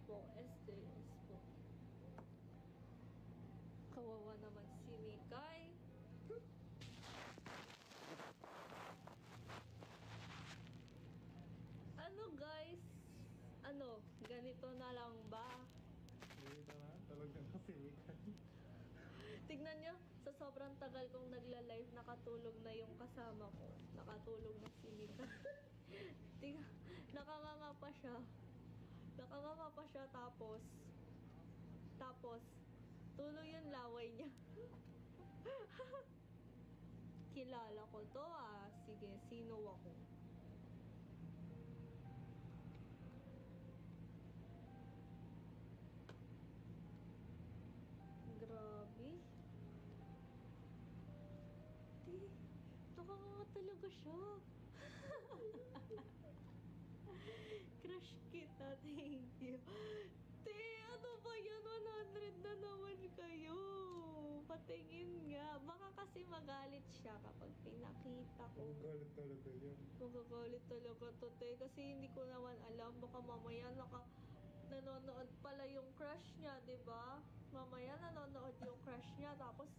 po, SJS po. Kawawa naman si Mikay. Ano guys? Ano? Ganito na lang ba? Hindi na, talagang kasi Mikay. Tignan nyo, sa sobrang tagal kong nagla-live, nakatulog na yung kasama ko. Nakatulog na si Mikay. Tingnan, nakanganga pa siya. Nakanganga pa siya, tapos, tuloy yung laway niya. Kilala ko to ah. Sige, sino ako? Grabe. Di, nakanganga talaga siya. Crush kita, thank you. Te, ano ba yan? 100 na naman kayo. Patingin nga. Baka kasi magalit siya kapag pinakita ko. Galit talaga yan. Magagalit talaga to, te. Kasi hindi ko naman alam. Baka mamaya nanonood pala yung crush niya, di ba? Mamaya nanonood yung crush niya. Tapos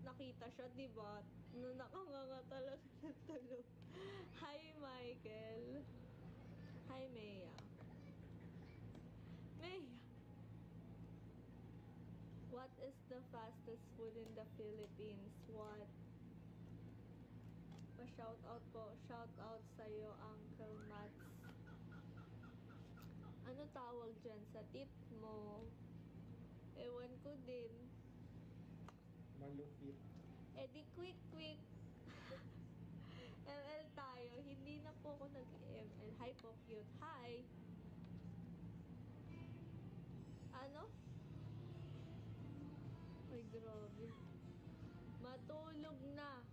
nakita siya, di ba? Nakanganga talaga ng tulog. Hi, Michael. Hi, Maya. Maya. What is the fastest food in the Philippines? What? Pa-shoutout po. Shoutout sa'yo, Uncle Mats. Ano tawag dyan sa tit mo? Ewan ko din. Malupit. Eh di quick. ML tayo. Hindi na po ako nag-ML. Hi po, cute. Hi. Ano? Ay, grabe. Matulog na.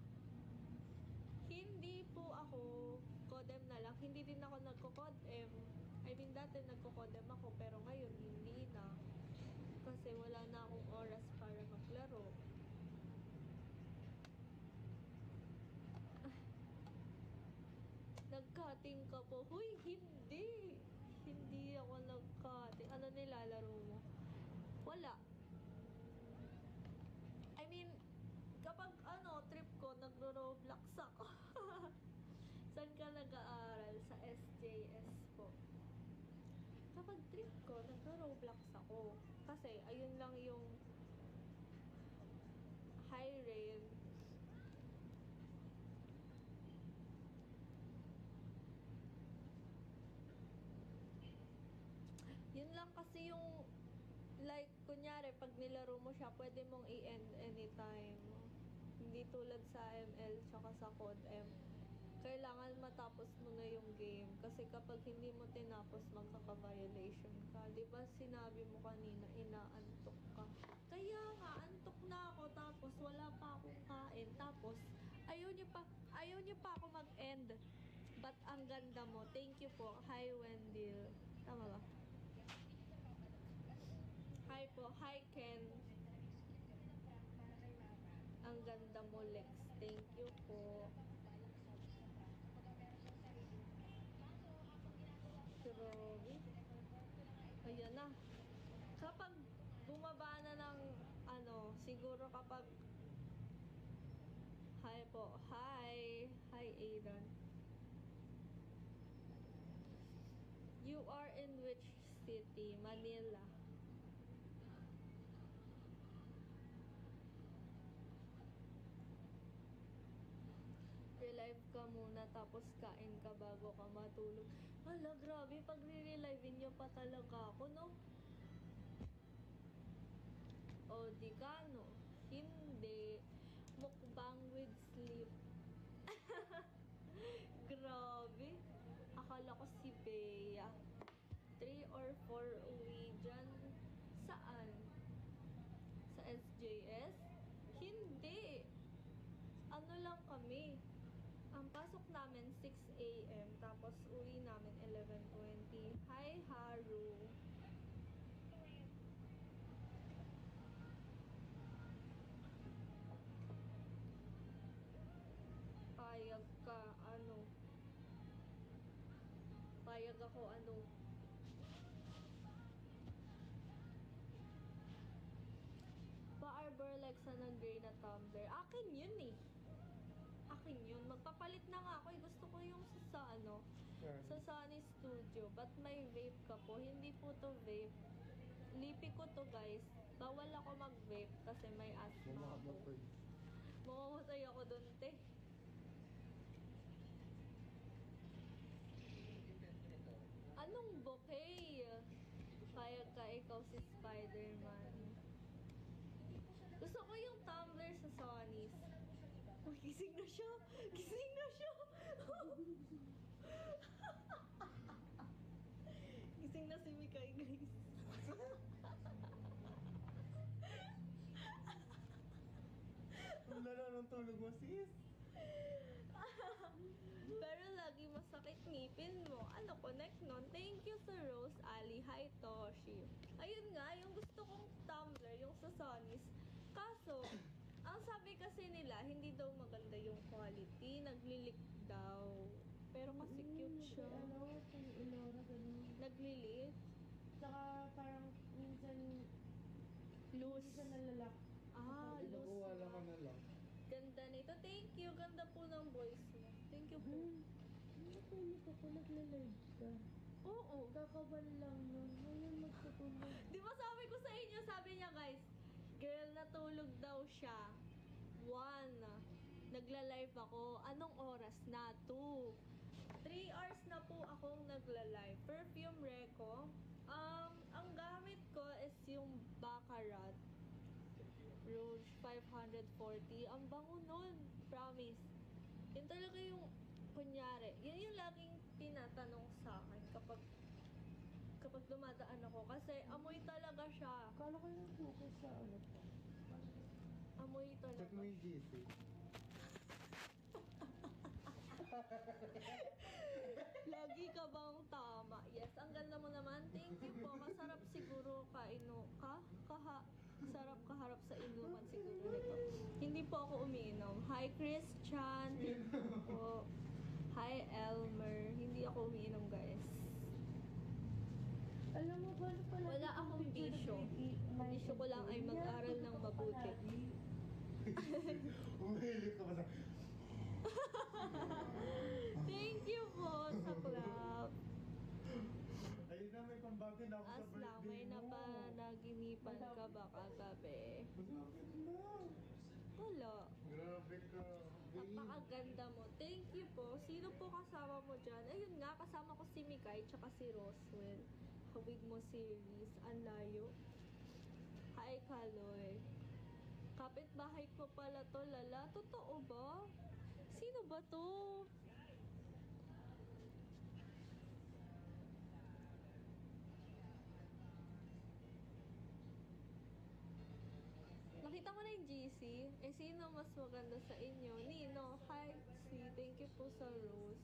Hindi po ako Codem na lang. Hindi din ako nagko-Codem. I mean, dati nagko-Codem ako, pero ngayon hindi na. Kasi wala na akong oras para maglaro. Nag-cutting ka po. Huy, hindi. Hindi ako nag-cutting. Ano nilalaro mo? Wala. I mean, kapag trip ko, nagro-Roblox ako. Saan ka nag-aaral? Sa SJS po. Kapag trip ko, nagro-Roblox ako. Kasi, ayun lang yung high rail. Yun lang kasi yung like, kunyari, pag nilaro mo siya, pwede mong i-end anytime. Hindi tulad sa ML tsaka sa COD-M. Kailangan matapos mo na yung game. Kasi kapag hindi mo tinapos, magkaka-violation ka. Diba sinabi mo kanina, inaantok ka. Kaya nga, antok na ako. Tapos, wala pa akong kain. Tapos, ayaw niyo pa ako mag-end. But ang ganda mo. Thank you po. Hi, Wendell. Tama ba? Hi po. Hi, Ken. Ang ganda mo, Lex. Thank you po. Grabe. Ayan na. Kapag bumaba na ng siguro kapag hi po. Hi. Hi, Aidan. You are in which city? Manila. Relive ka muna, tapos kain ka bago ka matulog. Hala, grabe. Pag re-relivein nyo pa talaga ako, no? O, di ka, no? Hindi. Mukbang with sleep. Grabe. Akala ko si Bea. 3 or 4 uwi dyan. Saan? Sa SJS? Hindi. Ano lang kami. Ang pasok namin 6 AM, tapos uwi namin 11:20. Hi, Haru. Payag ka, Payag ako, Arbor Alexa ng gray na tumbler. Akin yun eh. Akin yun. Magpapalit na nga ako eh. Gusto ko yung sa ano, sa Sunny Studio. Ba't may vape ka po? Hindi po to vape. Lipi ko to guys. Bawal ako mag-vape kasi may asthma ako. Mamamatay. Mamamatay ako dun, te. Anong bouquet? Payag ka ikaw si Spider-Man. Gusto ko yung tumbler sa Sonny's. Uy, gising na siya! Gising na siya! Gising na si Mikay, guys. Ang lala ng tulog mo, sis. Pero lagi masakit ngipin mo. Ano connect nun? Thank you sa Rose Ali. Hi, Toshi. Ayun nga, yung gusto kong tumbler, yung sa Sonny's. Kaso, ang sabi kasi nila, hindi daw maganda yung quality. Naglilik daw. Pero kasi cute siya. Ano, yung Ilora, ganun. Naglilik. Saka parang minsan, Loose. minsan nalalak. Ah, Hindi loose. wala ka na lang. Ganda nito. Thank you. Ganda po ng voice mo. Thank you po. Nakulit ako, nagla-live ka. Oo. Kakaban lang nun. Ngayon magtutulog. Di ba sabi ko sa inyo, sabi niya guys, girl, natulog daw siya. 1. Nagla-live ako. Anong oras na? 2. 3 hours na po akong nagla-live. Perfume Reco. Ang gamit ko is yung Baccarat Rouge 540. Ang bango nun. Promise. Yun talaga yung, kunyari, yun yung laging tinatanong sa akin kapag dumadaan ako. Kasi amoy talaga siya. Kala ko yung focus sa ano pa. Amoy talaga. Check mo yung GC. Lagi ka bang tama? Yes, ang ganda mo naman. Thank you po. Masarap siguro sarap kaharap sa inuman siguro nito. Hindi po ako umiinom. Hi Christian. Thank you po. Hi Elmer. Hindi ako umiinom guys. Alam mo ba, ano pala? Wala akong bisyo. Ang bisyo ko lang ay mag-aral ng mabuti. Umihilig ka ba sa... Thank you po sa club. Ayun na, may pambago na ako sa As lang, birthday may mo. napanaginipan ka ba kagabi? Malapit na. Wala. Grabe ka. babe. Napakaganda mo. Thank you po. Sino po kasama mo dyan? Ayun nga, kasama ko si Mikay tsaka si Roswell. Hawig mo series. Ang layo. Hi, Kaloy. Kapit-bahay ko pala to, lala. Totoo ba? Sino ba to? Nakita mo na yung GC? Eh, sino mas maganda sa inyo? Nino, hi, si. Thank you po sa rose.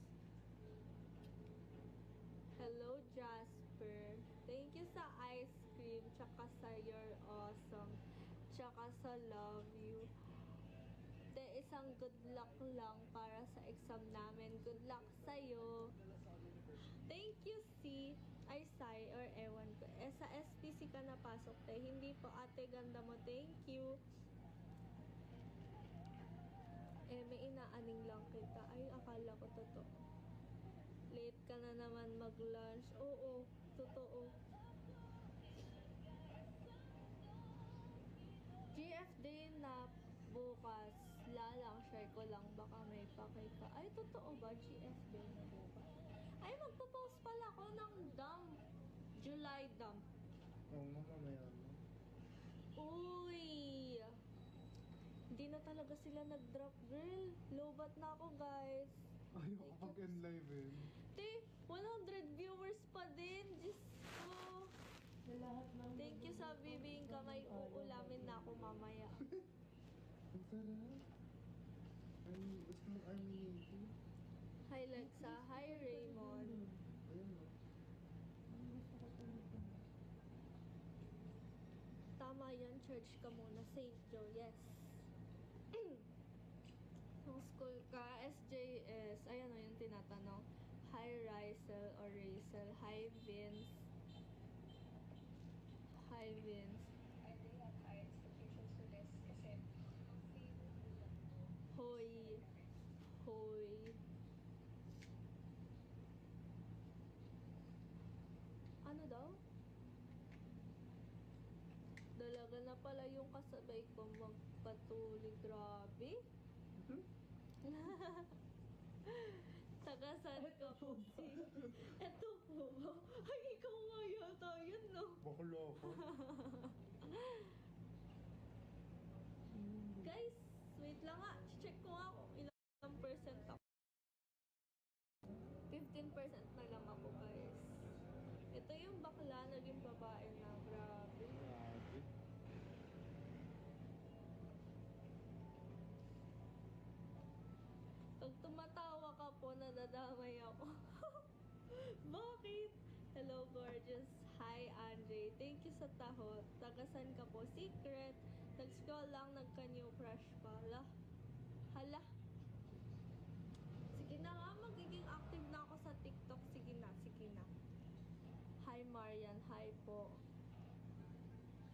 Hello, Jasper. Thank you sa ice cream, tsaka sa you're awesome, tsaka sa love you. Te, isang good luck lang para sa exam namin. Good luck sa'yo. Thank you, C. Ay, Sai, or ewan ko. Eh, sa SPC ka napasok, te. Hindi po, ate, ganda mo. Thank you. Eh, may inaaning lang kita. Ay, akala ko totoo. Late ka na naman mag-lunch. Oo, totoo. GF day na bukas. Lalang, share ko lang. Baka may pakay ka. Ay, totoo ba? GF day na bukas. Ay, magpo-post pala ako ng dump. July dump. Oo nga, mamaya na. Uy! Hindi na talaga sila nag-drop, girl. Lowbat na ako, guys. Ayoko pag-enlive eh. Te, 100 viewers pa din. Diyos ko. Sa lahat ng... Thank you sa bibing kamay. Uulamin na ako mamaya. Ang sarap. Ay, gusto mo arminating? Hi, Lexa. Hi, Raymond. Ayun no. Ang gusto ko talaga. Tama yan. Church ka muna. St. Joe. Yes. Kung school ka, SJS. Ayan o yung tinatanong. Hi, Rysel or Rysel. Hi, Vince. Hi, Vince. Ano daw? Dalaga na pala yung kasabay ko magpatuli. Grabe. Hmm? Tagasan ka po si... Eto po ba? Ay, ikaw nga yata yun, no? Bakla ako. Guys, wait lang nga. Check ko nga kung ilang percent ako. 15% na lang ako, guys. Ito yung bakla, naging babae na. Grabe. Grabe. Pag tumatawa ka po, nadadamay ako. Bakit? Hello, gorgeous. Hi, Andre. Thank you sa taho. Tagasan ka po. Secret. Nag-scroll lang, nagka-new crush pa. Hala. Sige na nga, magiging active na ako sa TikTok. Sige na, sige na. Hi, Marian. Hi po.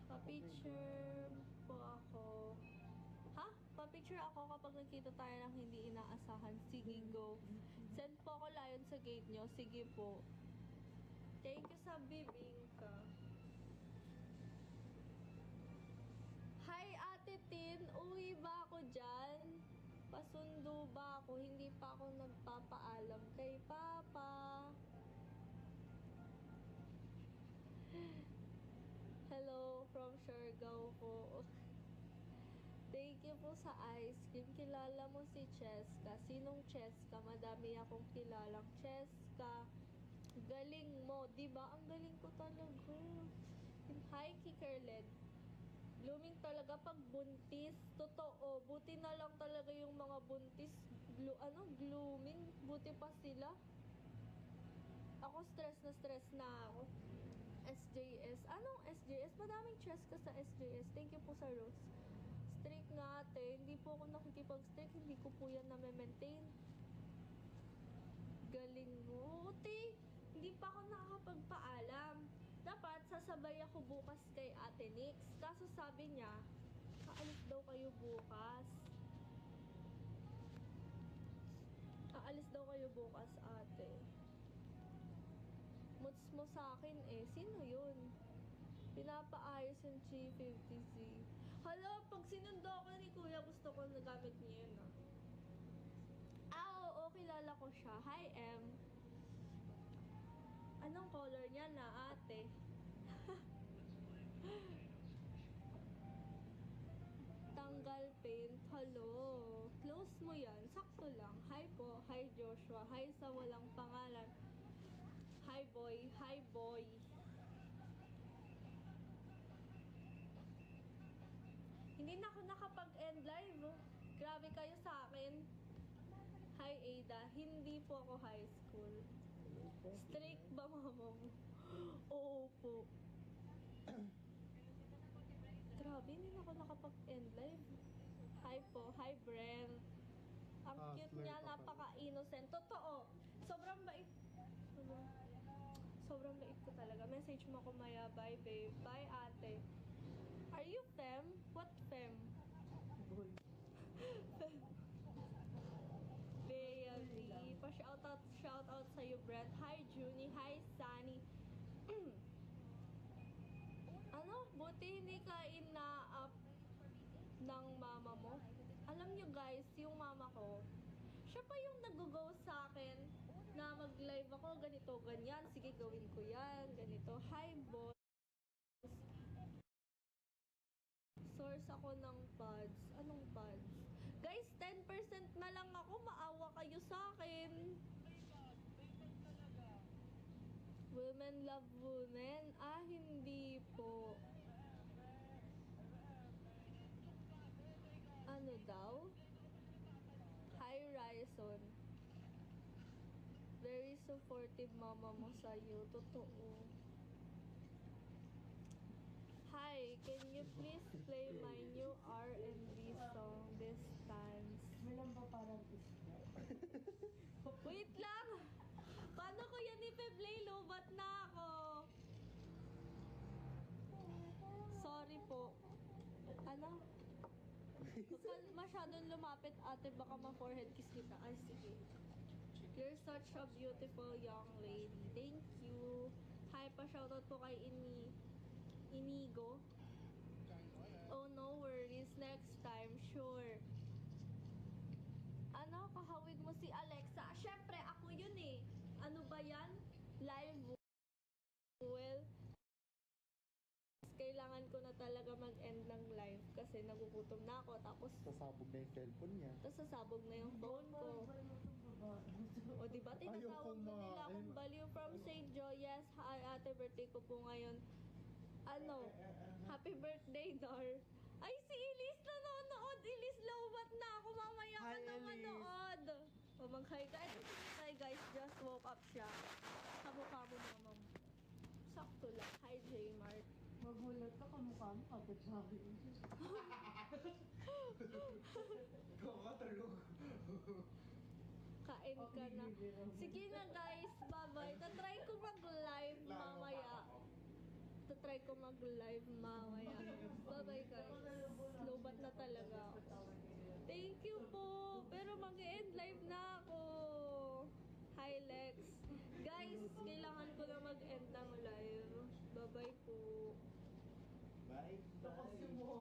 Pa-picture po ako. Ha? Pa-picture ako kapag nagkita tayo ng hindi inaasahan. Sige, go. Send po ako layon sa gate nyo. Sige po. Thank you sa bibingka. Hi, Ate Tin. Uwi ba ako dyan? Pasundo ba ako? Hindi pa ako nagpapaalam kay Papa. Hello from Siargao po. Thank you po sa ice cream. Kilala mo si Cheska. Sinong Cheska? Madami akong kilalang Cheska. Galing mo, di ba? Ang galing ko talaga. Hi, Kikerled. Blooming talaga pag buntis. Totoo. Buti na lang talaga yung mga buntis. Blooming. Buti pa sila. Ako stress na ako. SJS. Anong SJS? Madaming chess ka sa SJS. Thank you po sa Rose. Streak nga ate. Hindi po ako nakikipag-streak. Hindi ko po yan na-maintain. Galing mo. Uti. Hindi pa ako nakakapagpaalam. Dapat sasabay ako bukas kay Ate Nix. Kaso sabi niya, aalis daw kayo bukas. Aalis daw kayo bukas, ate. Muts mo sa akin eh. Sino yun? Pinapaayos yung 350Z. Hala, pag sinundo ako ni Kuya, gusto ko nagamit niya yun ah. Oo, kilala ko siya. Hi, M. Anong color niya na, ate? Tanggal paint. Hello. Close mo yan. Sakto lang. Hi po. Hi, Joshua. Hi sa walang pangalan. Hi, boy. Hi, boy. Hindi na ako nakapag-end live. Oh. Grabe kayo sa akin. Hi, Ada. Hindi po ako high school. Strict ba, mama mo? Oo po. Grabe, hindi na ako nakapag-end live. Hi po. Hi, Brent. Ang cute Hustler niya, ka pala. napaka-innocent. Totoo. Sobrang bait. Sobrang bait ko talaga. Message mo ko maya. Bye, babe. Bye, ate. Are you fem? What fem? Boy. Bea V. Pa-shoutout sa'yo, Brent. Hi, Junie. Hi, Sunny. Ano? Buti hindi ka ina-up ng mama mo. Alam nyo guys, yung mama ko, siya pa yung nag-go sa akin na mag-live ako, ganito, ganyan. Sige, gawin ko yan. Ganito. Hi, boss. Source ako ng pods. Anong pods? Guys, 10% na lang ako. Maawa kayo sa akin. Women love women? Ah, hindi po. Ano daw? Hi, Ryson. Very supportive mama mo sa'yo. Totoo. Hi, can you please play my new R&B song, Distance? May lang ba parang isda? Wait lang! Paano ko yan ipe-play? Lobat na ako. Sorry po. Ano? Huwag ka masyadong lumapit, ate. Baka ma-forehead kiss kita. Ay, sige. You're such a beautiful young lady. Thank you. Hi, pa-shoutout po kay Inigo. Oh, no worries. Next time, sure. Ano, kahawig mo si Alexa? Syempre, ako yun eh. Ano ba yan? Live. Well, kailangan ko na talaga mag-end ng live kasi nagugutom na ako. Tapos, Sasabog na yung cellphone niya. sasabog na yung phone ko. O, diba? Tinatawag Ayaw na nila kumain. akong baliw from St. Joe. Yes, hi, ate, birthday ko po ngayon. Ano? Happy birthday, Dar. Ay, si Elise nanonood. Elise, lowbat na ako. Mamaya ka Hi, na Elise. manood. O, mag-hi ka. Ito si Hi, guys. Just woke up siya. Kamukha mo, mama mo. Sakto lang. Hi, J-Mart. Magulat ka, kamukha mo, kapit sabi. Ikaw ka tulog. Kain ka na. Sige na, guys. Bye-bye. Tatry ko mag-live mamaya. Tatry ko mag-live mamaya. Bye-bye, guys. Lowbat na talaga ako. Thank you po. Pero mag-end live na ako. Hi, Lex. Guys, kailangan ko na mag-end ng live. Bye-bye po. Bye. Tapos yung